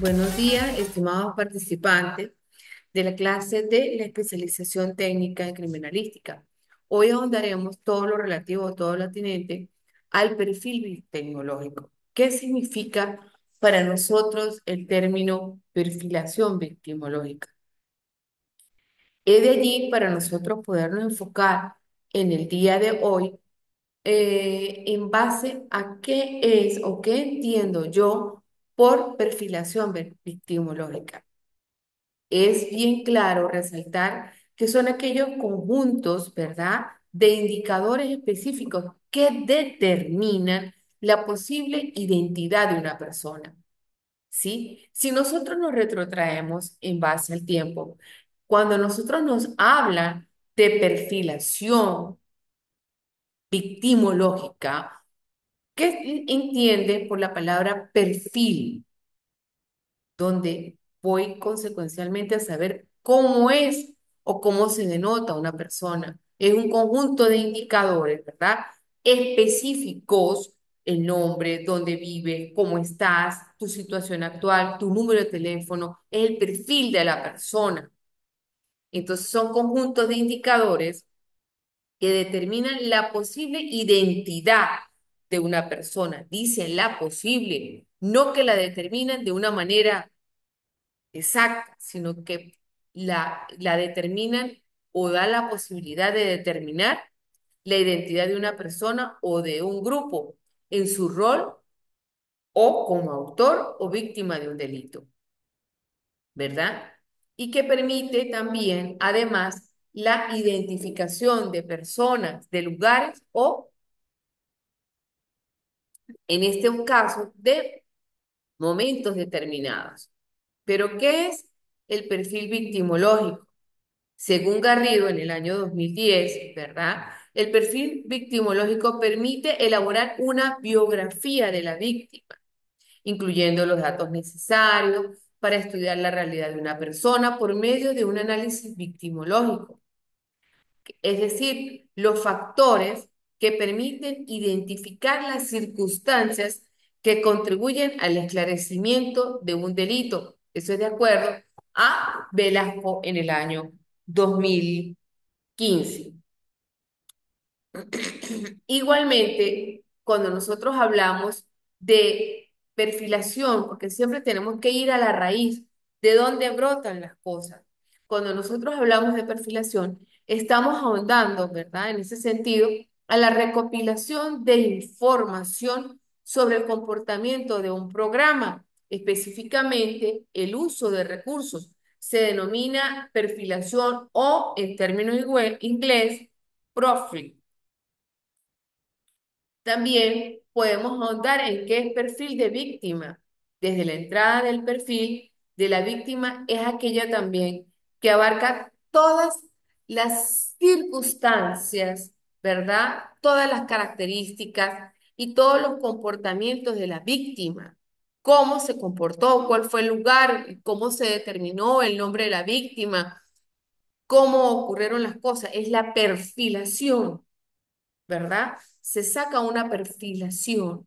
Buenos días, estimados participantes de la clase de la especialización técnica en criminalística. Hoy ahondaremos todo lo relativo, todo lo atinente al perfil tecnológico. ¿Qué significa para nosotros el término perfilación victimológica? Es de allí para nosotros podernos enfocar en el día de hoy en base a qué es o qué entiendo yo por perfilación victimológica. Es bien claro resaltar que son aquellos conjuntos, ¿verdad?, de indicadores específicos que determinan la posible identidad de una persona, ¿sí? Si nosotros nos retrotraemos en base al tiempo, cuando nosotros nos hablan de perfilación victimológica, ¿qué entiende por la palabra perfil? Donde voy consecuencialmente a saber cómo es o cómo se denota una persona. Es un conjunto de indicadores, ¿verdad? Específicos, el nombre, dónde vives, cómo estás, tu situación actual, tu número de teléfono, es el perfil de la persona. Entonces son conjuntos de indicadores que determinan la posible identidad de una persona. Dicen la posible, no que la determinan de una manera exacta, sino que la determinan o da la posibilidad de determinar la identidad de una persona o de un grupo en su rol o como autor o víctima de un delito, ¿verdad? Y que permite también, además, la identificación de personas, de lugares o, en este caso, de momentos determinados. Pero, ¿qué es el perfil victimológico? Según Garrido, en el año 2010, ¿verdad? El perfil victimológico permite elaborar una biografía de la víctima, incluyendo los datos necesarios para estudiar la realidad de una persona por medio de un análisis victimológico, es decir, los factores que permiten identificar las circunstancias que contribuyen al esclarecimiento de un delito. Eso es de acuerdo a Velasco en el año 2015. Igualmente, cuando nosotros hablamos de perfilación, porque siempre tenemos que ir a la raíz de dónde brotan las cosas. Cuando nosotros hablamos de perfilación, estamos ahondando, ¿verdad? En ese sentido, a la recopilación de información sobre el comportamiento de un programa, específicamente el uso de recursos. Se denomina perfilación o, en términos inglés, profile. También podemos ahondar en qué es perfil de víctima. Desde la entrada del perfil de la víctima es aquella también que abarca todas las circunstancias, ¿verdad? Todas las características y todos los comportamientos de la víctima. Cómo se comportó, cuál fue el lugar, cómo se determinó el nombre de la víctima, cómo ocurrieron las cosas. Es la perfilación, ¿verdad? Se saca una perfilación.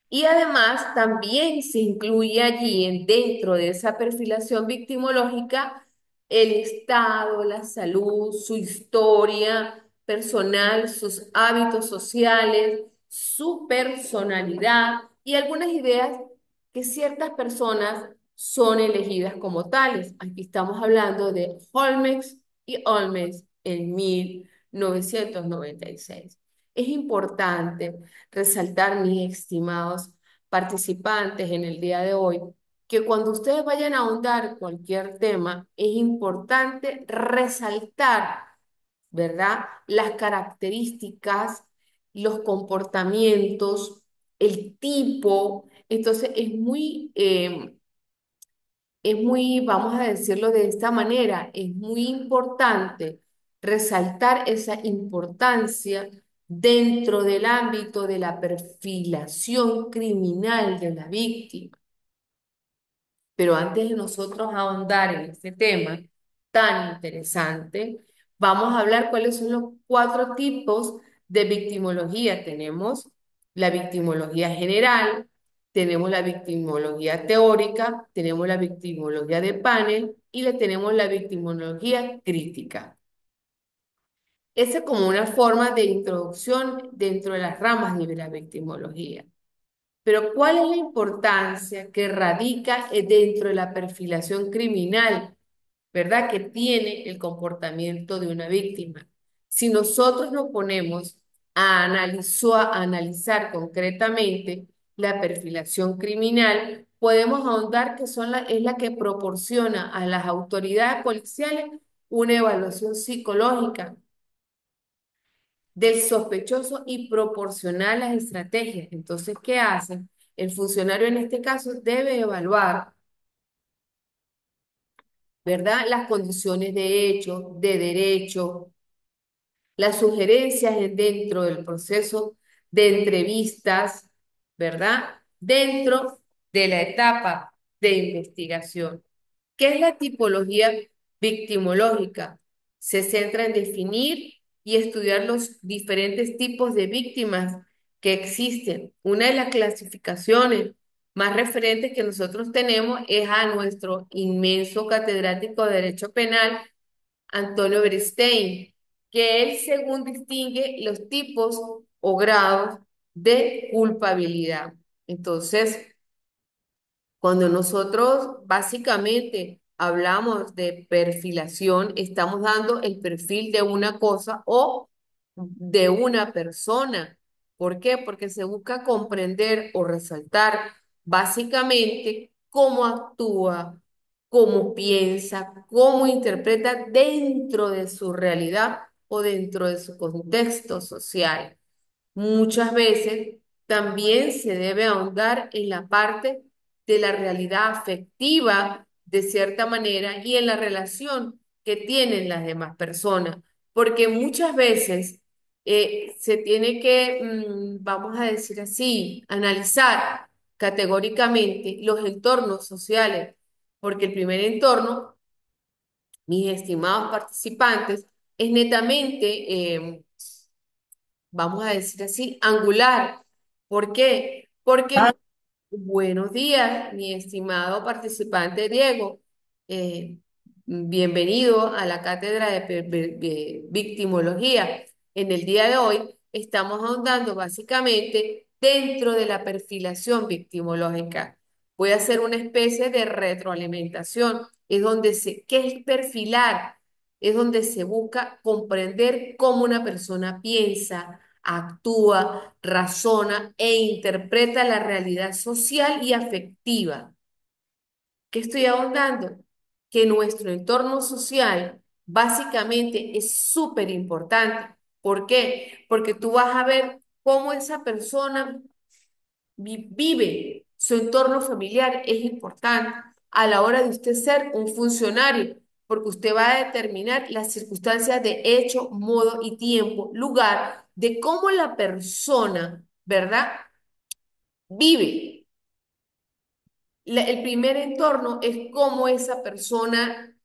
Y además también se incluye allí dentro de esa perfilación victimológica el estado, la salud, su historia personal, sus hábitos sociales, su personalidad y algunas ideas que ciertas personas son elegidas como tales. Aquí estamos hablando de Holmes y Holmes en 1996. Es importante resaltar, mis estimados participantes en el día de hoy, que cuando ustedes vayan a ahondar cualquier tema, es importante resaltar, ¿verdad? Las características, los comportamientos, el tipo. Entonces vamos a decirlo de esta manera, es muy importante resaltar esa importancia dentro del ámbito de la perfilación criminal de la víctima. Pero antes de nosotros ahondar en este tema tan interesante, vamos a hablar cuáles son los cuatro tipos de victimología. Tenemos la victimología general, tenemos la victimología teórica, tenemos la victimología de panel y le tenemos la victimología crítica. Esa es como una forma de introducción dentro de las ramas de la victimología. Pero ¿cuál es la importancia que radica dentro de la perfilación criminal, verdad? Que tiene el comportamiento de una víctima. Si nosotros nos ponemos a analizar concretamente la perfilación criminal, podemos ahondar que es la que proporciona a las autoridades policiales una evaluación psicológica del sospechoso y proporcionar las estrategias. Entonces, ¿qué hacen? El funcionario en este caso debe evaluar, ¿verdad? Las condiciones de hecho, de derecho, las sugerencias dentro del proceso de entrevistas, ¿verdad? Dentro de la etapa de investigación. ¿Qué es la tipología victimológica? Se centra en definir y estudiar los diferentes tipos de víctimas que existen. Una de las clasificaciones más referentes que nosotros tenemos es a nuestro inmenso catedrático de Derecho Penal, Antonio Bernstein, que él según distingue los tipos o grados de culpabilidad. Entonces, cuando nosotros básicamente hablamos de perfilación, estamos dando el perfil de una cosa o de una persona. ¿Por qué? Porque se busca comprender o resaltar básicamente cómo actúa, cómo piensa, cómo interpreta dentro de su realidad o dentro de su contexto social. Muchas veces también se debe ahondar en la parte de la realidad afectiva, de cierta manera, y en la relación que tienen las demás personas, porque muchas veces se tiene que, vamos a decir así, analizar categóricamente los entornos sociales, porque el primer entorno, mis estimados participantes, es netamente vamos a decir así, angular. ¿Por qué? Porque, buenos días, mi estimado participante Diego. Eh, Bienvenido a la cátedra de victimología. En el día de hoy estamos ahondando básicamente dentro de la perfilación victimológica. Voy a hacer una especie de retroalimentación. ¿Qué es perfilar? Es donde se busca comprender cómo una persona piensa, actúa, razona e interpreta la realidad social y afectiva. ¿Qué estoy ahondando? Que nuestro entorno social básicamente es súper importante. ¿Por qué? Porque tú vas a ver cómo esa persona vive, su entorno familiar es importante a la hora de usted ser un funcionario, porque usted va a determinar las circunstancias de hecho, modo y tiempo, lugar de cómo la persona, ¿verdad? Vive. El primer entorno es cómo esa persona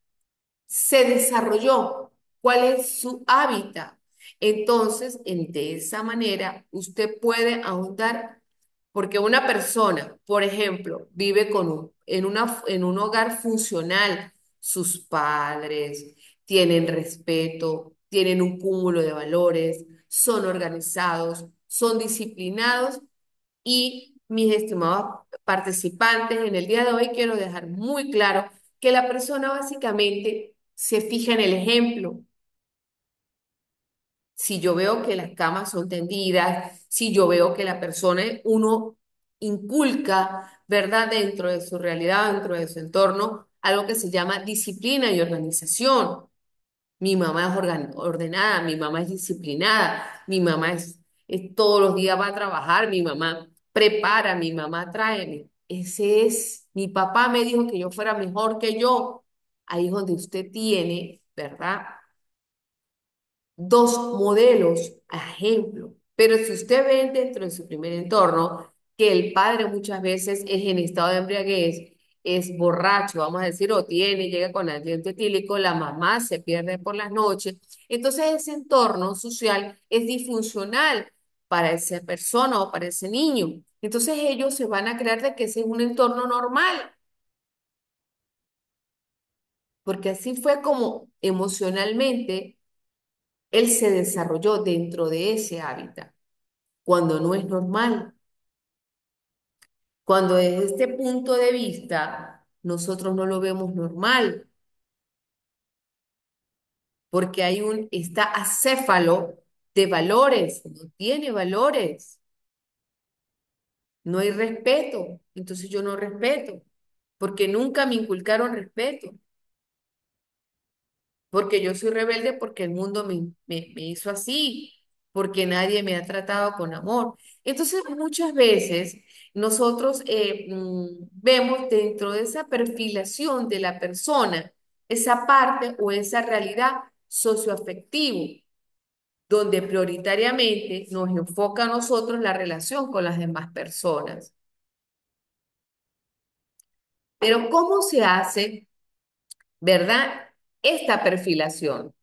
se desarrolló, cuál es su hábitat. Entonces, de esa manera, usted puede ahondar, porque una persona, por ejemplo, vive en un hogar funcional, sus padres tienen respeto, tienen un cúmulo de valores, son organizados, son disciplinados y mis estimados participantes, en el día de hoy quiero dejar muy claro que la persona básicamente se fija en el ejemplo. Si yo veo que las camas son tendidas, si yo veo que la persona, uno inculca, ¿verdad? Dentro de su realidad, dentro de su entorno, algo que se llama disciplina y organización. Mi mamá es ordenada, mi mamá es disciplinada, mi mamá todos los días va a trabajar, mi mamá prepara, mi mamá trae. Ese es, mi papá me dijo que yo fuera mejor que yo. Ahí es donde usted tiene, ¿verdad? Dos modelos a ejemplo. Pero si usted ve dentro de su primer entorno que el padre muchas veces es en estado de embriaguez, es borracho, vamos a decir, o llega con aliento etílico, la mamá se pierde por las noches, entonces ese entorno social es disfuncional para esa persona o para ese niño. Entonces ellos se van a creer de que ese es un entorno normal, porque así fue como emocionalmente él se desarrolló dentro de ese hábitat, cuando no es normal. Cuando desde este punto de vista nosotros no lo vemos normal, porque está acéfalo de valores, no tiene valores, no hay respeto, entonces yo no respeto, porque nunca me inculcaron respeto, porque yo soy rebelde porque el mundo me hizo así, porque nadie me ha tratado con amor. Entonces, muchas veces nosotros vemos dentro de esa perfilación de la persona esa parte o esa realidad socioafectivo, donde prioritariamente nos enfoca a nosotros la relación con las demás personas. Pero ¿cómo se hace, verdad, esta perfilación?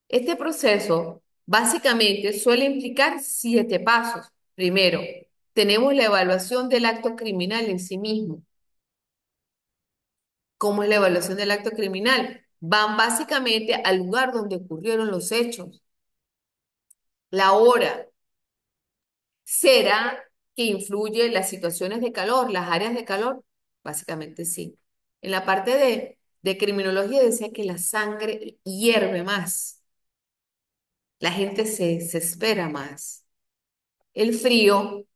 Este proceso básicamente suele implicar 7 pasos. Primero, tenemos la evaluación del acto criminal en sí mismo. ¿Cómo es la evaluación del acto criminal? Van básicamente al lugar donde ocurrieron los hechos, la hora. ¿Será que influye las situaciones de calor, las áreas de calor? Básicamente sí. En la parte de criminología decía que la sangre hierve más, la gente se espera más. El frío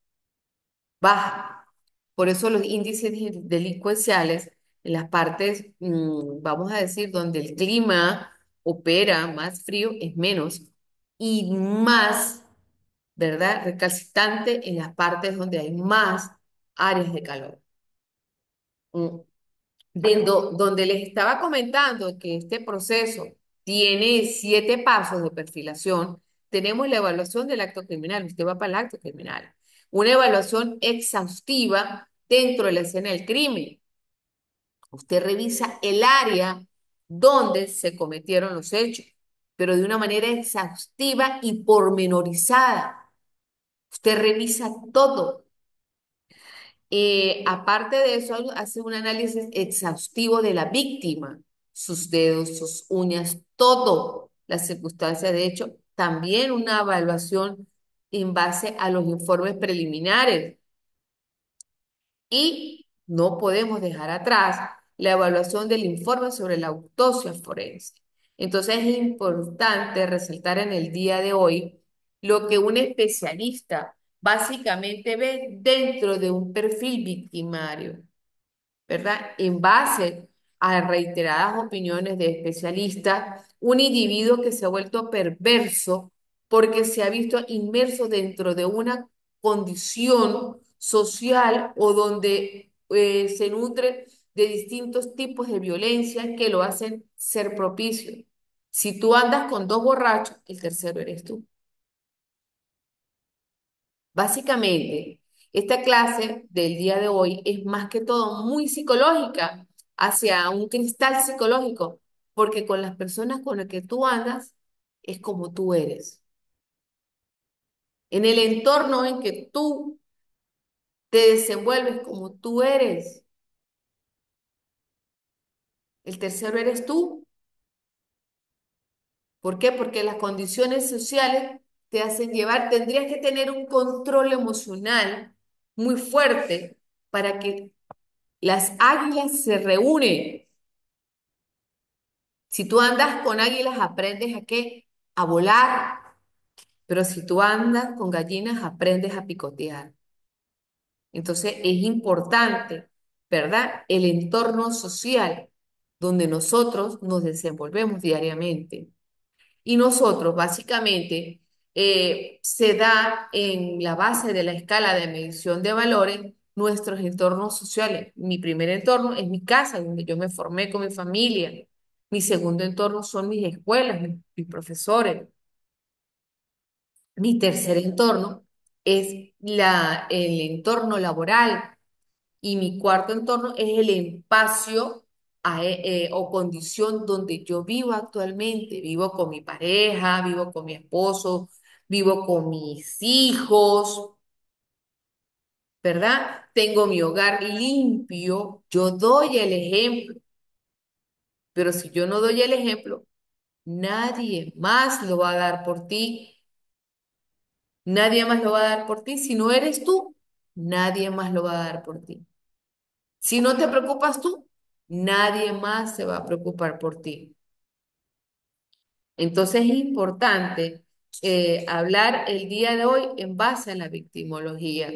baja. Por eso los índices delincuenciales en las partes, vamos a decir, donde el clima opera más frío es menos y más, ¿verdad? Recalcitrante en las partes donde hay más áreas de calor. Mm, donde les estaba comentando que este proceso tiene 7 pasos de perfilación, tenemos la evaluación del acto criminal. Usted va para el acto criminal. Una evaluación exhaustiva dentro de la escena del crimen. Usted revisa el área donde se cometieron los hechos, pero de una manera exhaustiva y pormenorizada. Usted revisa todo. Aparte de eso, hace un análisis exhaustivo de la víctima, sus dedos, sus uñas, todo, las circunstancias. De hecho, también una evaluación en base a los informes preliminares. Y no podemos dejar atrás la evaluación del informe sobre la autopsia forense. Entonces es importante resaltar en el día de hoy lo que un especialista básicamente ve dentro de un perfil victimario. ¿Verdad? En base a reiteradas opiniones de especialistas, un individuo que se ha vuelto perverso porque se ha visto inmerso dentro de una condición social o donde se nutre de distintos tipos de violencia que lo hacen ser propicio. Si tú andas con 2 borrachos, el tercero eres tú. Básicamente, esta clase del día de hoy es más que todo muy psicológica, hacia un cristal psicológico, porque con las personas con las que tú andas es como tú eres. En el entorno en que tú te desenvuelves como tú eres, el tercero eres tú. ¿Por qué? Porque las condiciones sociales te hacen llevar, tendrías que tener un control emocional muy fuerte para que las águilas se reúnen. Si tú andas con águilas, aprendes a qué? A volar. Pero si tú andas con gallinas, aprendes a picotear. Entonces es importante, ¿verdad? El entorno social donde nosotros nos desenvolvemos diariamente. Y nosotros, básicamente, se da en la base de la escala de medición de valores nuestros entornos sociales. Mi primer entorno es mi casa, donde yo me formé con mi familia. Mi segundo entorno son mis escuelas, mis profesores. Mi tercer entorno es el entorno laboral. Y mi cuarto entorno es el espacio o condición donde yo vivo actualmente. Vivo con mi pareja, vivo con mi esposo, vivo con mis hijos. ¿verdad? Tengo mi hogar limpio, yo doy el ejemplo, pero si yo no doy el ejemplo, nadie más lo va a dar por ti, nadie más lo va a dar por ti. Si no eres tú, nadie más lo va a dar por ti. Si no te preocupas tú, nadie más se va a preocupar por ti. Entonces es importante hablar el día de hoy en base a la victimología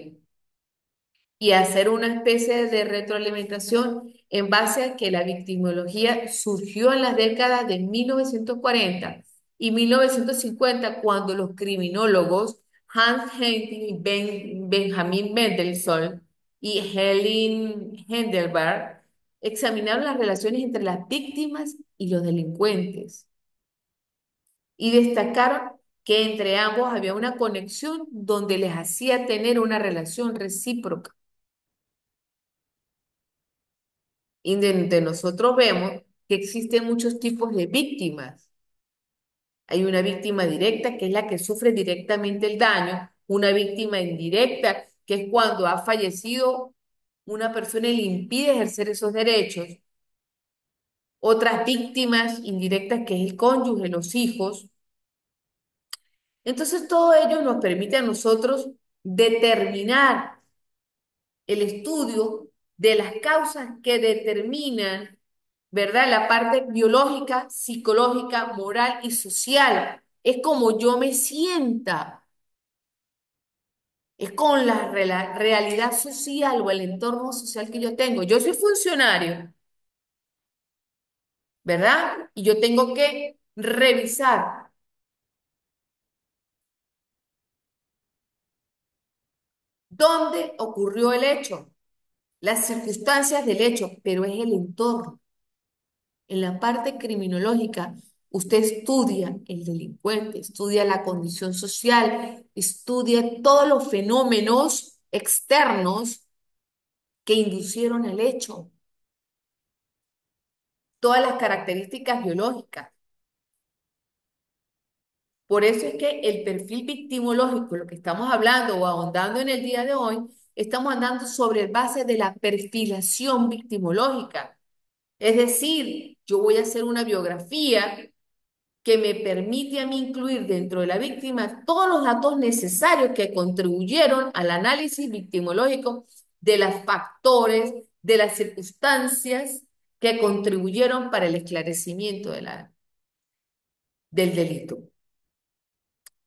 y hacer una especie de retroalimentación en base a que la victimología surgió en las décadas de 1940 y 1950 cuando los criminólogos Hans Henning y Benjamin Mendelssohn y Helen Heidelberg examinaron las relaciones entre las víctimas y los delincuentes y destacaron que entre ambos había una conexión donde les hacía tener una relación recíproca. Y de nosotros vemos que existen muchos tipos de víctimas. Hay una víctima directa, que es la que sufre directamente el daño, una víctima indirecta, que es cuando ha fallecido una persona y le impide ejercer esos derechos, otras víctimas indirectas, que es el cónyuge, los hijos. Entonces, todo ello nos permite a nosotros determinar el estudio de las causas que determinan, ¿verdad? La parte biológica, psicológica, moral y social. Es como yo me sienta, es con la realidad social o el entorno social que yo tengo. Yo soy funcionario, ¿verdad? Y yo tengo que revisar dónde ocurrió el hecho, las circunstancias del hecho, pero es el entorno. En la parte criminológica, usted estudia el delincuente, estudia la condición social, estudia todos los fenómenos externos que inducieron el hecho, todas las características biológicas. Por eso es que el perfil victimológico, lo que estamos hablando o ahondando en el día de hoy, estamos andando sobre base de la perfilación victimológica. Es decir, yo voy a hacer una biografía que me permite a mí incluir dentro de la víctima todos los datos necesarios que contribuyeron al análisis victimológico de los factores, de las circunstancias que contribuyeron para el esclarecimiento del delito.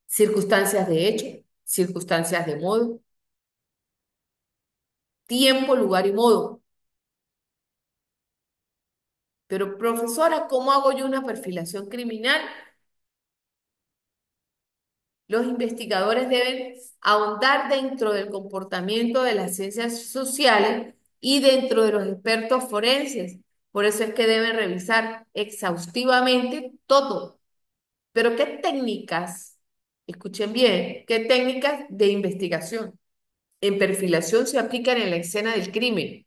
Circunstancias de hecho, circunstancias de modo, tiempo, lugar y modo. Pero profesora, ¿cómo hago yo una perfilación criminal? Los investigadores deben ahondar dentro del comportamiento de las ciencias sociales y dentro de los expertos forenses. Por eso es que deben revisar exhaustivamente todo. Pero ¿qué técnicas? Escuchen bien, ¿qué técnicas de investigación en perfilación se aplican en la escena del crimen?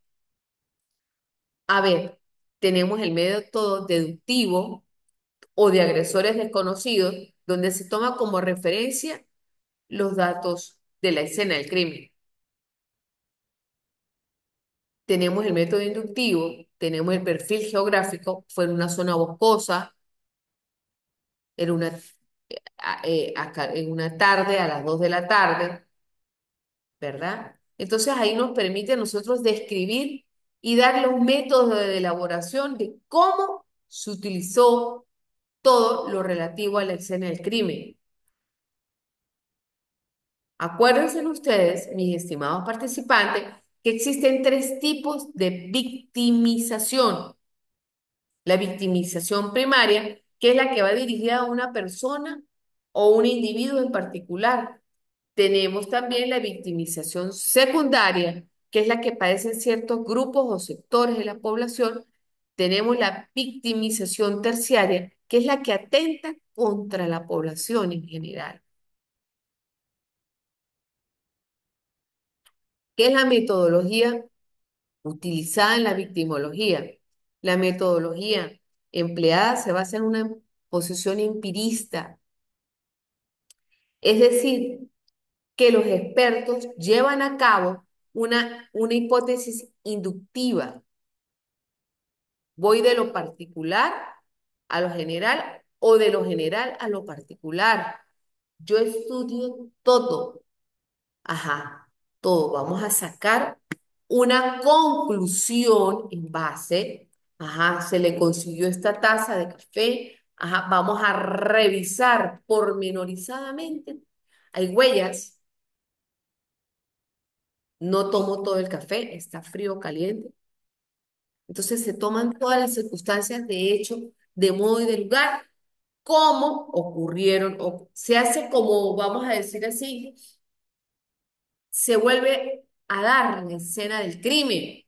A ver, tenemos el método deductivo o de agresores desconocidos, donde se toma como referencia los datos de la escena del crimen. Tenemos el método inductivo, tenemos el perfil geográfico, fue en una zona boscosa, en en una tarde, a las 2 de la tarde, ¿verdad? Entonces ahí nos permite a nosotros describir y dar los métodos de elaboración de cómo se utilizó todo lo relativo a la escena del crimen. Acuérdense ustedes, mis estimados participantes, que existen tres tipos de victimización. La victimización primaria, que es la que va dirigida a una persona o un individuo en particular. Tenemos también la victimización secundaria, que es la que padecen ciertos grupos o sectores de la población. Tenemos la victimización terciaria, que es la que atenta contra la población en general. ¿Qué es la metodología utilizada en la victimología? La metodología empleada se basa en una posición empirista, es decir, que los expertos llevan a cabo una hipótesis inductiva. Voy de lo particular a lo general o de lo general a lo particular. Yo estudio todo. Ajá, todo. Vamos a sacar una conclusión en base. Ajá, se le consiguió esta taza de café. Ajá, vamos a revisar pormenorizadamente. Hay huellas. No tomo todo el café, está frío o caliente. Entonces se toman todas las circunstancias de hecho, de modo y de lugar, como ocurrieron, o se hace como, vamos a decir así, se vuelve a dar la escena del crimen.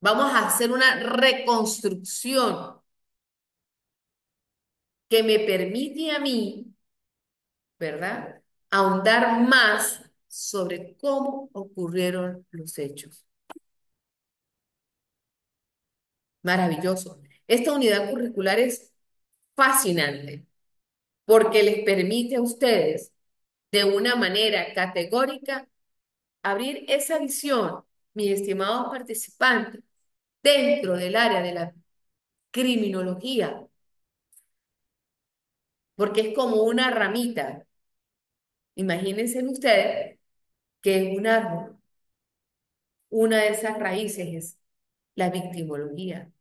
Vamos a hacer una reconstrucción que me permite a mí, ¿verdad? Ahondar más sobre cómo ocurrieron los hechos. Maravilloso. Esta unidad curricular es fascinante porque les permite a ustedes de una manera categórica abrir esa visión, mis estimados participantes, dentro del área de la criminología, porque es como una ramita. Imagínense ustedes que en un árbol, una de esas raíces es la victimología,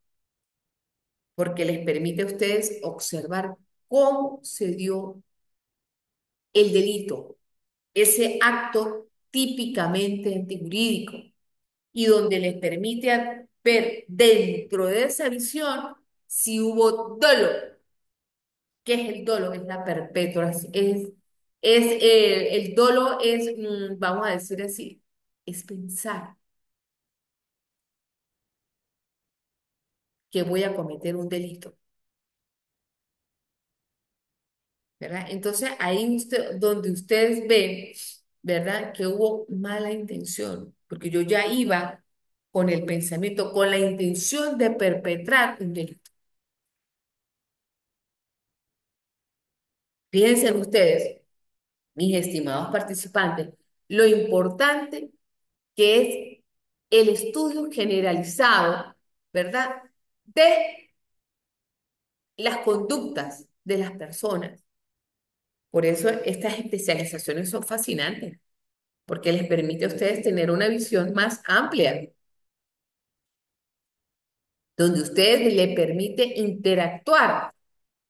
porque les permite a ustedes observar cómo se dio el delito, ese acto típicamente antijurídico, y donde les permite ver dentro de esa visión si hubo dolo. ¿Qué es el dolo? Es la perpetua, el dolo es, vamos a decir así, es pensar que voy a cometer un delito, ¿verdad? Entonces ahí donde ustedes ven, ¿verdad? Que hubo mala intención, porque yo ya iba con el pensamiento, con la intención de perpetrar un delito. Fíjense ustedes, mis estimados participantes, lo importante que es el estudio generalizado, ¿verdad? De las conductas de las personas. Por eso estas especializaciones son fascinantes, porque les permite a ustedes tener una visión más amplia, donde ustedes le permite interactuar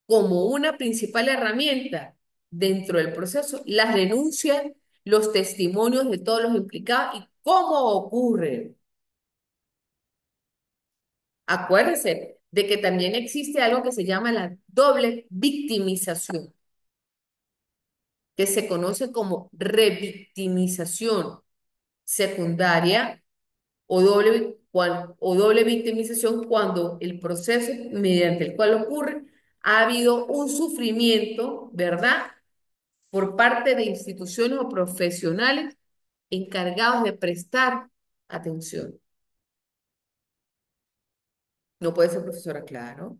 como una principal herramienta dentro del proceso, las denuncias, los testimonios de todos los implicados y cómo ocurre. Acuérdense de que también existe algo que se llama la doble victimización, que se conoce como revictimización secundaria o doble victimización cuando el proceso mediante el cual ocurre ha habido un sufrimiento, ¿verdad? Por parte de instituciones o profesionales encargados de prestar atención. No puede ser profesora, claro.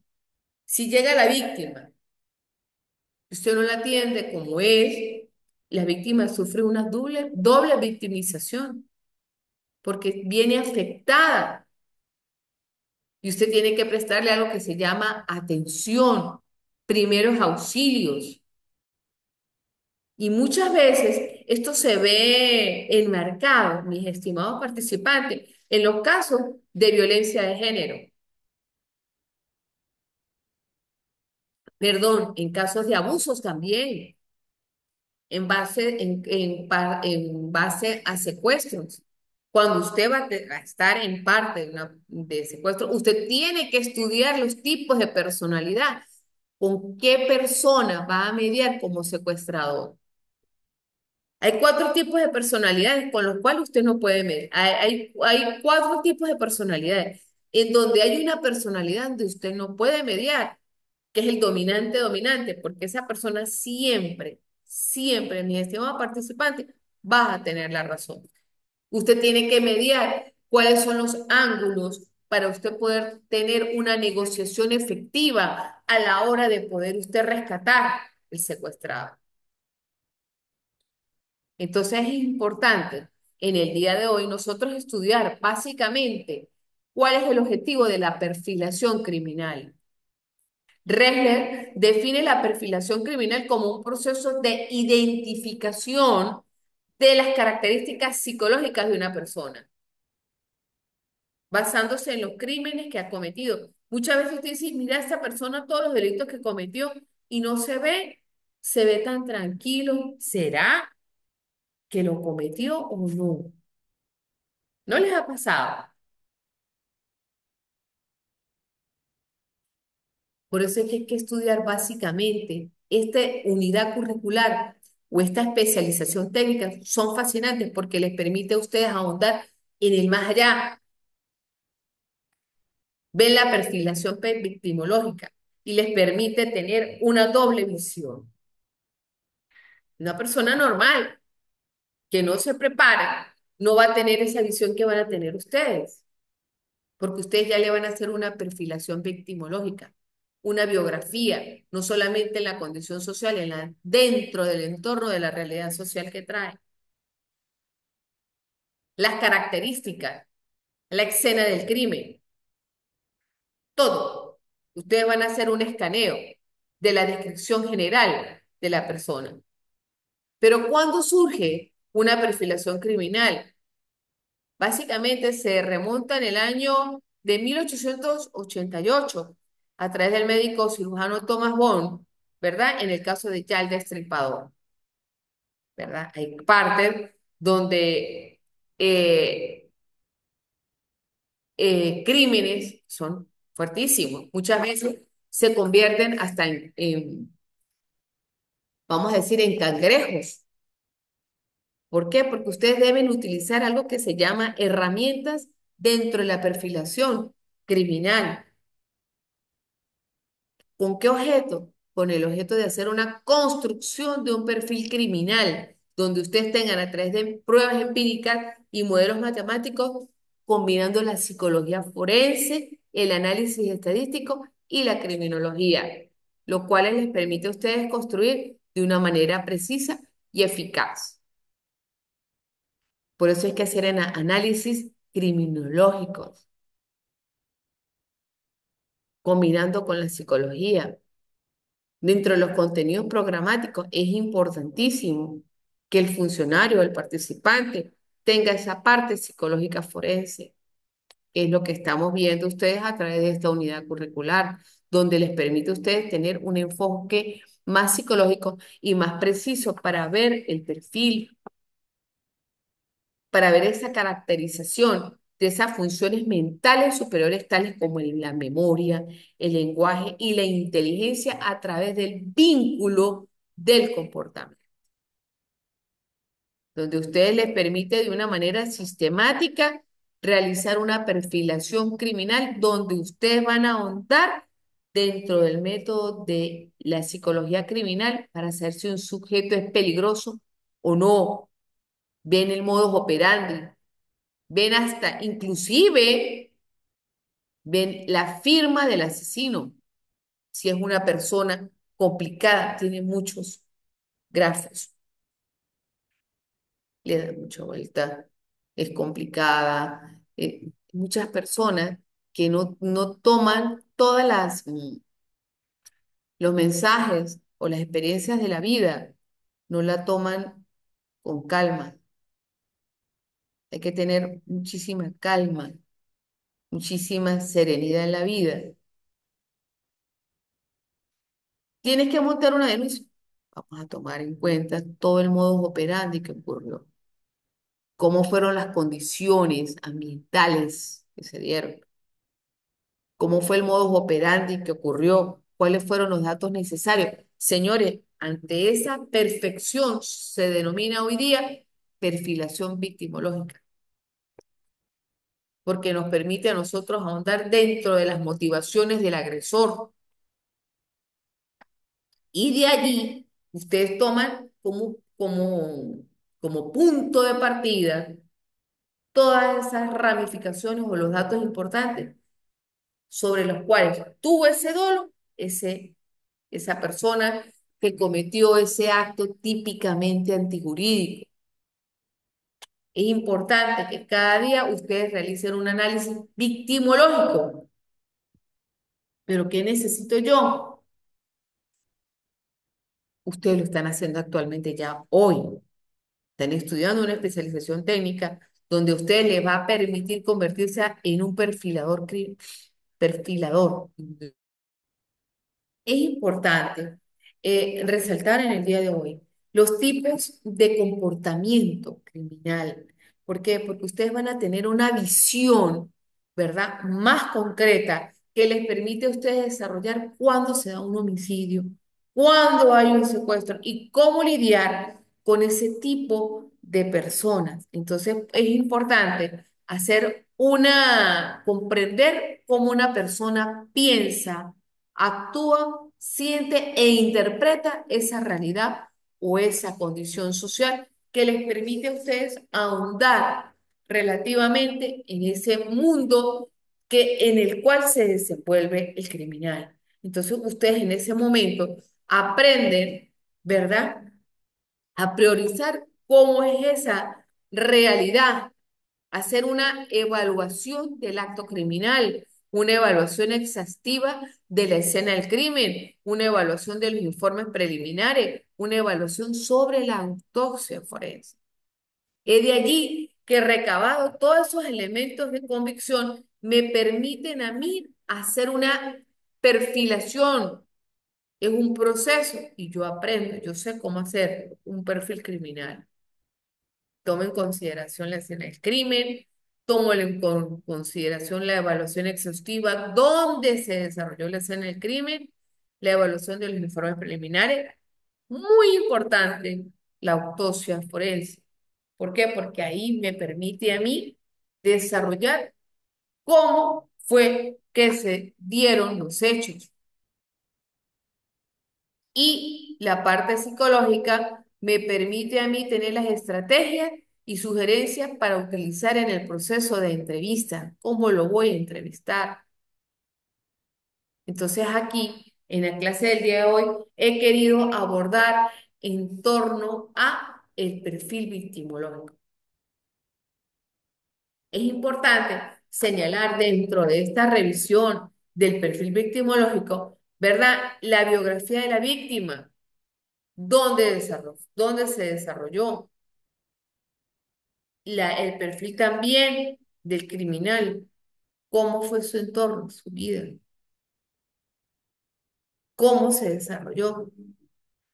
Si llega la víctima, usted no la atiende como es, la víctima sufre una doble victimización porque viene afectada y usted tiene que prestarle algo que se llama atención, primeros auxilios. Y muchas veces esto se ve enmarcado, mis estimados participantes, en los casos de violencia de género. Perdón, en casos de abusos también, en base a secuestros. Cuando usted va a estar en parte de secuestro, usted tiene que estudiar los tipos de personalidad. ¿Con qué persona va a mediar como secuestrador? Hay cuatro tipos de personalidades con los cuales usted no puede medir. Hay cuatro tipos de personalidades. En donde hay una personalidad donde usted no puede mediar, que es el dominante dominante, porque esa persona siempre, siempre, mi estimado participante, va a tener la razón. Usted tiene que mediar cuáles son los ángulos para usted poder tener una negociación efectiva a la hora de poder usted rescatar el secuestrado. Entonces es importante en el día de hoy nosotros estudiar básicamente cuál es el objetivo de la perfilación criminal. Ressler define la perfilación criminal como un proceso de identificación de las características psicológicas de una persona, basándose en los crímenes que ha cometido. Muchas veces usted dice, mira, esta persona, todos los delitos que cometió y no se ve tan tranquilo. ¿Será que lo cometió o no? ¿No les ha pasado? Por eso es que hay que estudiar básicamente esta unidad curricular o esta especialización técnica. Son fascinantes porque les permite a ustedes ahondar en el más allá. Ven la perfilación victimológica y les permite tener una doble visión. Una persona normal que no se prepara no va a tener esa visión que van a tener ustedes, porque ustedes ya le van a hacer una perfilación victimológica, una biografía, no solamente en la condición social, dentro del entorno de la realidad social que trae, las características, la escena del crimen, todo. Ustedes van a hacer un escaneo de la descripción general de la persona. Pero ¿cuándo surge una perfilación criminal? Básicamente se remonta en el año de 1888 a través del médico cirujano Thomas Bond, ¿verdad? En el caso de Jack el Destripador, ¿verdad? Hay partes donde eh, crímenes son fuertísimos. Muchas veces se convierten hasta vamos a decir, en cangrejos. ¿Por qué? Porque ustedes deben utilizar algo que se llama herramientas dentro de la perfilación criminal. ¿Con qué objeto? Con el objeto de hacer una construcción de un perfil criminal, donde ustedes tengan a través de pruebas empíricas y modelos matemáticos, combinando la psicología forense, el análisis estadístico y la criminología, lo cual les permite a ustedes construir de una manera precisa y eficaz. Por eso hay que hacer análisis criminológicos, combinando con la psicología. Dentro de los contenidos programáticos es importantísimo que el funcionario, el participante, tenga esa parte psicológica forense, que es lo que estamos viendo ustedes a través de esta unidad curricular, donde les permite a ustedes tener un enfoque más psicológico y más preciso para ver el perfil, para ver esa caracterización de esas funciones mentales superiores tales como la memoria, el lenguaje y la inteligencia a través del vínculo del comportamiento, donde ustedes les permite de una manera sistemática realizar una perfilación criminal donde ustedes van a ahondar dentro del método de la psicología criminal para saber si un sujeto es peligroso o no. Ven el modus operandi, ven hasta, inclusive, ven la firma del asesino. Si es una persona complicada, tiene muchos grafos, le da mucha vuelta, es complicada. Muchas personas que no toman todas los mensajes o las experiencias de la vida, no la toman con calma. Hay que tener muchísima calma, muchísima serenidad en la vida. Tienes que montar una denuncia. Vamos a tomar en cuenta todo el modus operandi que ocurrió, cómo fueron las condiciones ambientales que se dieron, cómo fue el modus operandi que ocurrió, cuáles fueron los datos necesarios. Señores, ante esa perfección se denomina hoy día perfilación victimológica, porque nos permite a nosotros ahondar dentro de las motivaciones del agresor. Y de allí, ustedes toman como punto de partida todas esas ramificaciones o los datos importantes sobre los cuales tuvo ese dolo, esa persona que cometió ese acto típicamente antijurídico. Es importante que cada día ustedes realicen un análisis victimológico. ¿Pero qué necesito yo? Ustedes lo están haciendo actualmente ya hoy. Están estudiando una especialización técnica donde a ustedes les va a permitir convertirse en un perfilador, perfilador. Es importante resaltar en el día de hoy los tipos de comportamiento criminal. ¿Por qué? Porque ustedes van a tener una visión, ¿verdad? Más concreta que les permite a ustedes desarrollar cuándo se da un homicidio, cuándo hay un secuestro y cómo lidiar con ese tipo de personas. Entonces, es importante comprender cómo una persona piensa, actúa, siente e interpreta esa realidad o esa condición social que les permite a ustedes ahondar relativamente en ese mundo en el cual se desenvuelve el criminal. Entonces ustedes en ese momento aprenden, ¿verdad? A priorizar cómo es esa realidad, hacer una evaluación del acto criminal, una evaluación exhaustiva de la escena del crimen, una evaluación de los informes preliminares, una evaluación sobre la autopsia forense. Es de allí que recabado todos esos elementos de convicción me permiten a mí hacer una perfilación. Es un proceso y yo aprendo, yo sé cómo hacer un perfil criminal. Tomo en consideración la escena del crimen, tomo en consideración la evaluación exhaustiva, dónde se desarrolló la escena del crimen, la evaluación de los informes preliminares. Muy importante, la autopsia forense. ¿Por qué? Porque ahí me permite a mí desarrollar cómo fue que se dieron los hechos. Y la parte psicológica me permite a mí tener las estrategias y sugerencias para utilizar en el proceso de entrevista. ¿Cómo lo voy a entrevistar? Entonces aquí, en la clase del día de hoy, he querido abordar en torno a el perfil victimológico. Es importante señalar dentro de esta revisión del perfil victimológico, ¿verdad? La biografía de la víctima, dónde se desarrolló, el perfil también del criminal, cómo fue su entorno, su vida, cómo se desarrolló.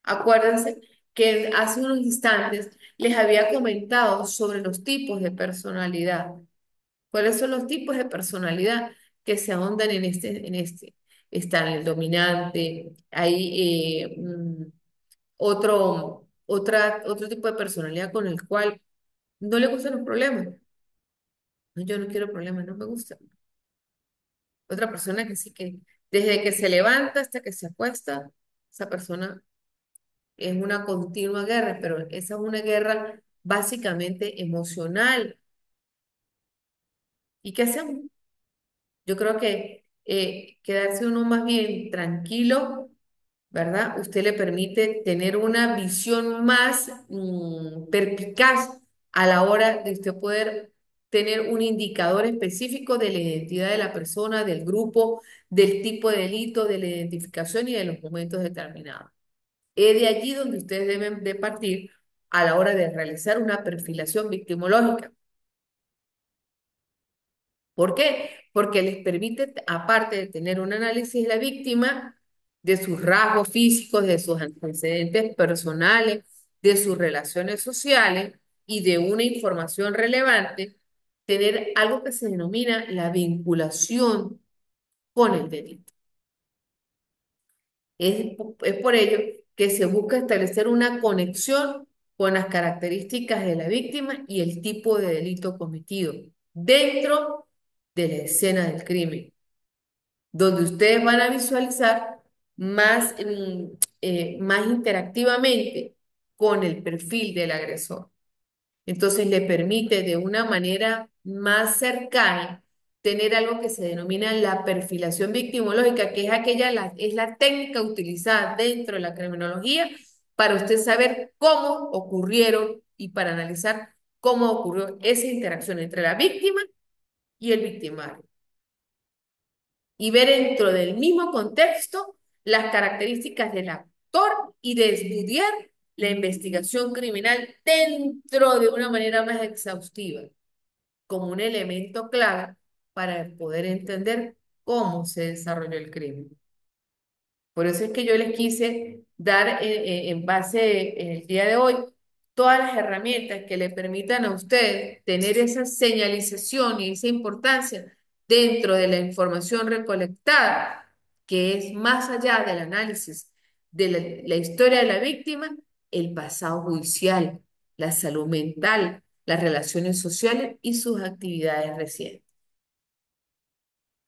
Acuérdense que hace unos instantes les había comentado sobre los tipos de personalidad. ¿Cuáles son los tipos de personalidad que se ahondan en este? Está el dominante, hay otro tipo de personalidad con el cual no le gustan los problemas. No, yo no quiero problemas, no me gusta. Otra persona que sí que desde que se levanta hasta que se acuesta, esa persona es una continua guerra, pero esa es una guerra básicamente emocional. ¿Y qué hacemos? Yo creo que quedarse uno más bien tranquilo, ¿verdad? Usted le permite tener una visión más perspicaz a la hora de usted poder tener un indicador específico de la identidad de la persona, del grupo, del tipo de delito, de la identificación y de los momentos determinados. Es de allí donde ustedes deben de partir a la hora de realizar una perfilación victimológica. ¿Por qué? Porque les permite, aparte de tener un análisis de la víctima, de sus rasgos físicos, de sus antecedentes personales, de sus relaciones sociales y de una información relevante, tener algo que se denomina la vinculación con el delito. Es por ello que se busca establecer una conexión con las características de la víctima y el tipo de delito cometido dentro de la escena del crimen, donde ustedes van a visualizar más interactivamente con el perfil del agresor. Entonces le permite de una manera más cercana tener algo que se denomina la perfilación victimológica, que es es la técnica utilizada dentro de la criminología para usted saber cómo ocurrieron y para analizar cómo ocurrió esa interacción entre la víctima y el victimario. Y ver dentro del mismo contexto las características del actor y de estudiar la investigación criminal dentro de una manera más exhaustiva, como un elemento clave para poder entender cómo se desarrolló el crimen. Por eso es que yo les quise dar en base en el día de hoy todas las herramientas que le permitan a ustedes tener esa señalización y esa importancia dentro de la información recolectada, que es más allá del análisis de la historia de la víctima, el pasado judicial, la salud mental, las relaciones sociales y sus actividades recientes.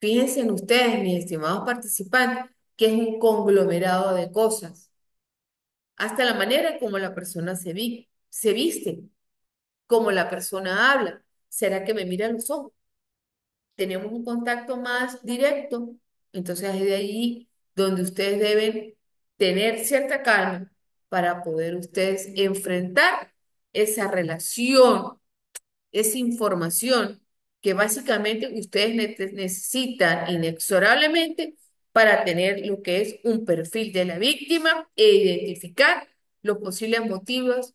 Fíjense en ustedes, mis estimados participantes, que es un conglomerado de cosas, hasta la manera como la persona se viste, como la persona habla. ¿Será que me mira a los ojos? Tenemos un contacto más directo, entonces es de allí donde ustedes deben tener cierta calma para poder ustedes enfrentar esa relación, esa información que básicamente ustedes necesitan inexorablemente para tener lo que es un perfil de la víctima e identificar los posibles motivos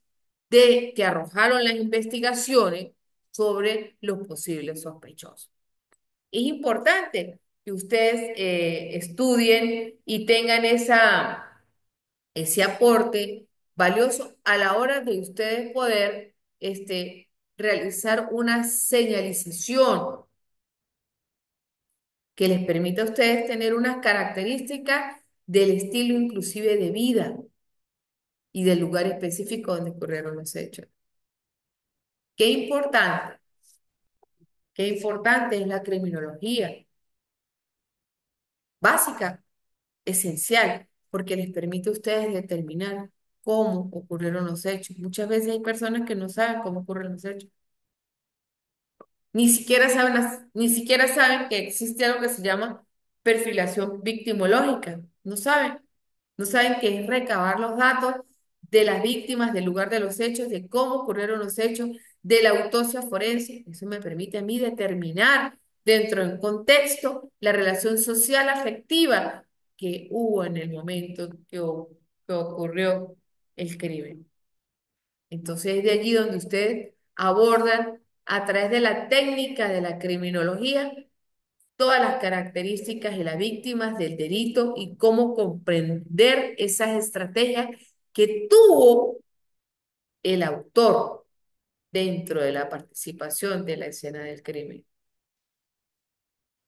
de que arrojaron las investigaciones sobre los posibles sospechosos. Es importante que ustedes estudien y tengan ese aporte valioso a la hora de ustedes poder realizar una señalización que les permita a ustedes tener unas características del estilo inclusive de vida y del lugar específico donde ocurrieron los hechos. Qué importante, qué importante es la criminología básica, esencial, porque les permite a ustedes determinar cómo ocurrieron los hechos. Muchas veces hay personas que no saben cómo ocurren los hechos. Ni siquiera saben que existe algo que se llama perfilación victimológica. No saben. No saben qué es recabar los datos de las víctimas, del lugar de los hechos, de cómo ocurrieron los hechos, de la autopsia forense. Eso me permite a mí determinar dentro del contexto la relación social afectiva que hubo en el momento que ocurrió el crimen. Entonces es de allí donde ustedes abordan a través de la técnica de la criminología todas las características de las víctimas del delito y cómo comprender esas estrategias que tuvo el autor dentro de la participación de la escena del crimen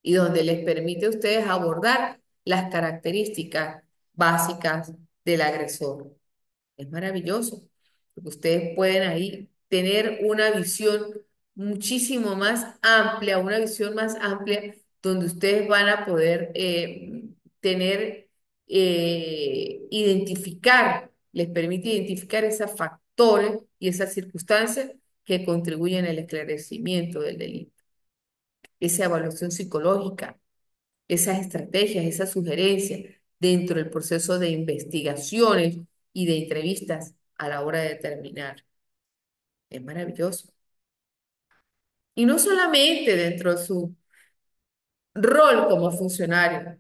y donde les permite a ustedes abordar las características básicas del agresor. Es maravilloso, porque ustedes pueden ahí tener una visión muchísimo más amplia, una visión más amplia donde ustedes van a poder tener, identificar, les permite identificar esos factores y esas circunstancias que contribuyen al esclarecimiento del delito. Esa evaluación psicológica, esas estrategias, esas sugerencias dentro del proceso de investigaciones y de entrevistas a la hora de determinar. Es maravilloso. Y no solamente dentro de su rol como funcionario,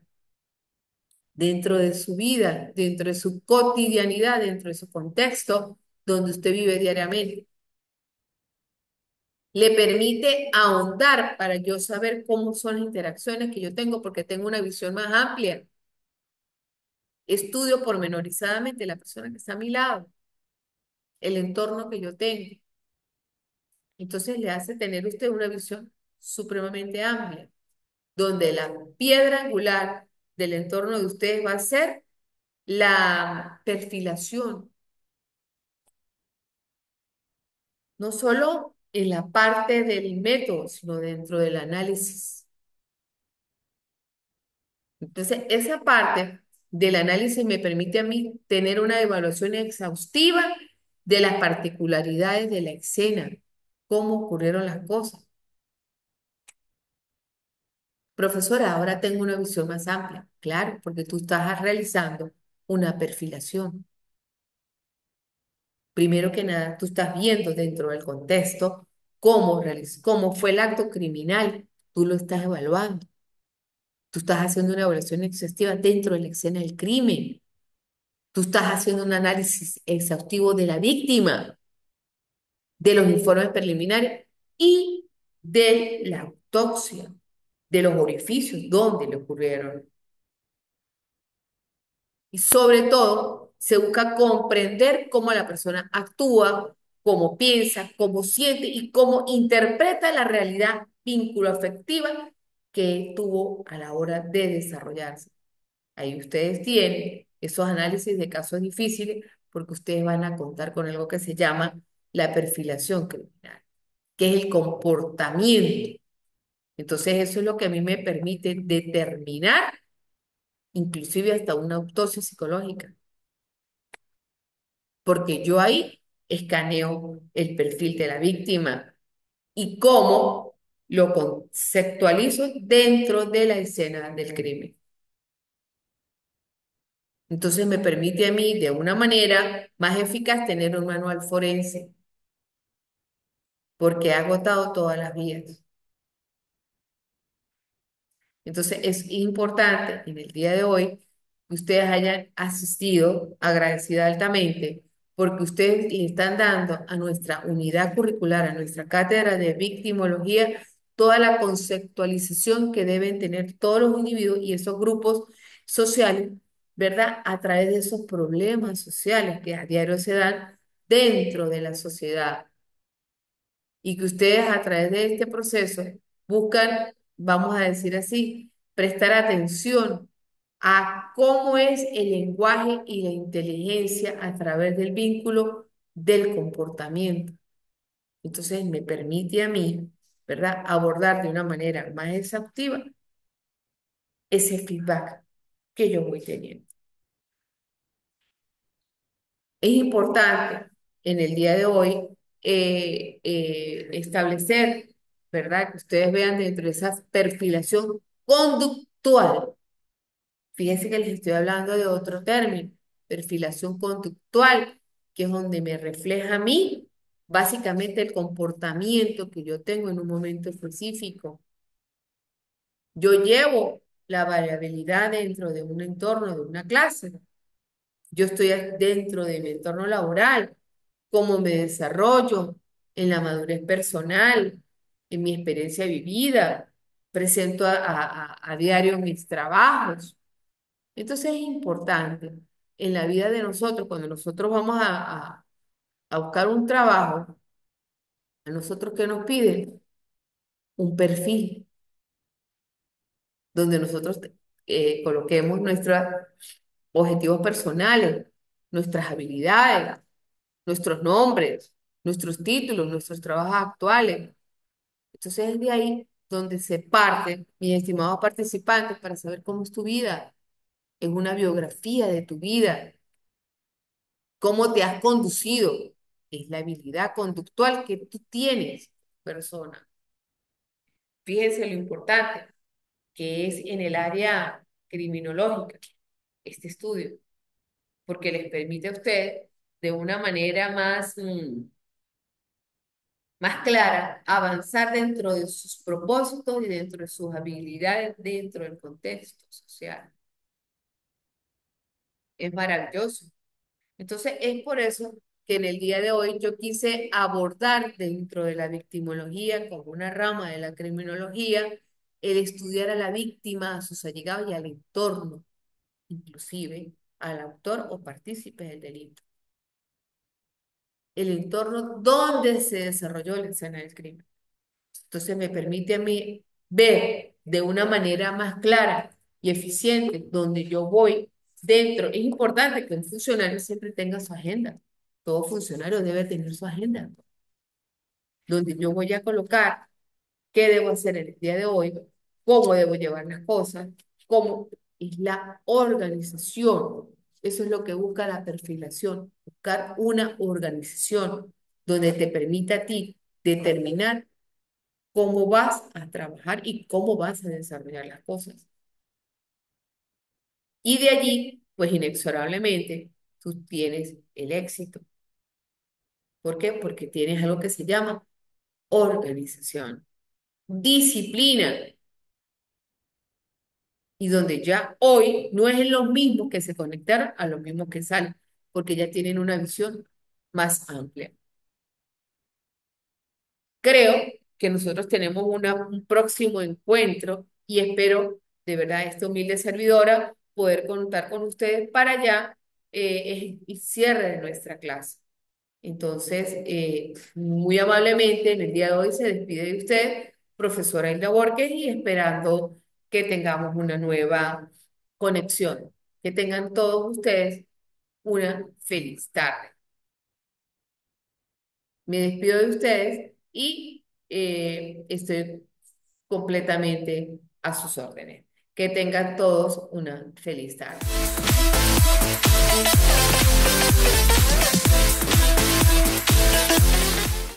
dentro de su vida, dentro de su cotidianidad, dentro de su contexto donde usted vive diariamente. Le permite ahondar para yo saber cómo son las interacciones que yo tengo porque tengo una visión más amplia. Estudio pormenorizadamente la persona que está a mi lado, el entorno que yo tengo. Entonces le hace tener usted una visión supremamente amplia, donde la piedra angular del entorno de ustedes va a ser la perfilación, no solo en la parte del método, sino dentro del análisis. Entonces, esa parte del análisis me permite a mí tener una evaluación exhaustiva de las particularidades de la escena, cómo ocurrieron las cosas. Profesora, ahora tengo una visión más amplia. Claro, porque tú estás realizando una perfilación. Primero que nada, tú estás viendo dentro del contexto cómo fue el acto criminal, tú lo estás evaluando, tú estás haciendo una evaluación exhaustiva dentro de la escena del crimen, tú estás haciendo un análisis exhaustivo de la víctima, de los informes preliminares y de la autopsia, de los orificios donde le ocurrieron. Y sobre todo, se busca comprender cómo la persona actúa, cómo piensa, cómo siente y cómo interpreta la realidad vínculo afectiva que tuvo a la hora de desarrollarse. Ahí ustedes tienen esos análisis de casos difíciles porque ustedes van a contar con algo que se llama la perfilación criminal, que es el comportamiento. Entonces, eso es lo que a mí me permite determinar, inclusive hasta una autopsia psicológica, porque yo ahí escaneo el perfil de la víctima y cómo lo conceptualizo dentro de la escena del crimen. Entonces me permite a mí, de una manera más eficaz, tener un manual forense, porque he agotado todas las vías. Entonces es importante en el día de hoy que ustedes hayan asistido, agradecida altamente, porque ustedes le están dando a nuestra unidad curricular, a nuestra cátedra de victimología, toda la conceptualización que deben tener todos los individuos y esos grupos sociales, ¿verdad? A través de esos problemas sociales que a diario se dan dentro de la sociedad y que ustedes a través de este proceso buscan, vamos a decir así, prestar atención a cómo es el lenguaje y la inteligencia a través del vínculo del comportamiento. Entonces me permite a mí, ¿verdad?, abordar de una manera más exhaustiva ese feedback que yo voy teniendo. Es importante en el día de hoy establecer, ¿verdad? Que ustedes vean dentro de esa perfilación conductual. Fíjense que les estoy hablando de otro término, perfilación conductual, que es donde me refleja a mí básicamente el comportamiento que yo tengo en un momento específico. Yo llevo la variabilidad dentro de un entorno, de una clase. Yo estoy dentro de mi entorno laboral, cómo me desarrollo en la madurez personal, en mi experiencia vivida, presento a diario mis trabajos. Entonces es importante en la vida de nosotros, cuando nosotros vamos a buscar un trabajo, a nosotros que nos piden un perfil donde nosotros coloquemos nuestros objetivos personales, nuestras habilidades, nuestros nombres, nuestros títulos, nuestros trabajos actuales. Entonces es de ahí donde se parte, mis estimados participantes, para saber cómo es tu vida, es una biografía de tu vida, cómo te has conducido, es la habilidad conductual que tú tienes, persona. Fíjense lo importante que es en el área criminológica este estudio, porque les permite a ustedes de una manera más clara, avanzar dentro de sus propósitos y dentro de sus habilidades dentro del contexto social. Es maravilloso. Entonces, es por eso que en el día de hoy yo quise abordar dentro de la victimología, como una rama de la criminología, el estudiar a la víctima, a sus allegados y al entorno, inclusive al autor o partícipe del delito. El entorno donde se desarrolló la escena del crimen. Entonces me permite a mí ver de una manera más clara y eficiente donde yo voy dentro. Es importante que un funcionario siempre tenga su agenda. Todo funcionario debe tener su agenda, donde yo voy a colocar qué debo hacer en el día de hoy, cómo debo llevar las cosas, cómo es la organización. Eso es lo que busca la perfilación, buscar una organización donde te permita a ti determinar cómo vas a trabajar y cómo vas a desarrollar las cosas. Y de allí, pues inexorablemente, tú tienes el éxito. ¿Por qué? Porque tienes algo que se llama organización, disciplina, y donde ya hoy no es los mismos que se conectaron a los mismos que salen, porque ya tienen una visión más amplia. Creo que nosotros tenemos un próximo encuentro y espero de verdad esta humilde servidora poder contar con ustedes para ya el cierre de nuestra clase. Entonces, muy amablemente en el día de hoy se despide de usted, profesora Hilda Borges, y esperando que tengamos una nueva conexión. Que tengan todos ustedes una feliz tarde. Me despido de ustedes y estoy completamente a sus órdenes. Que tengan todos una feliz tarde.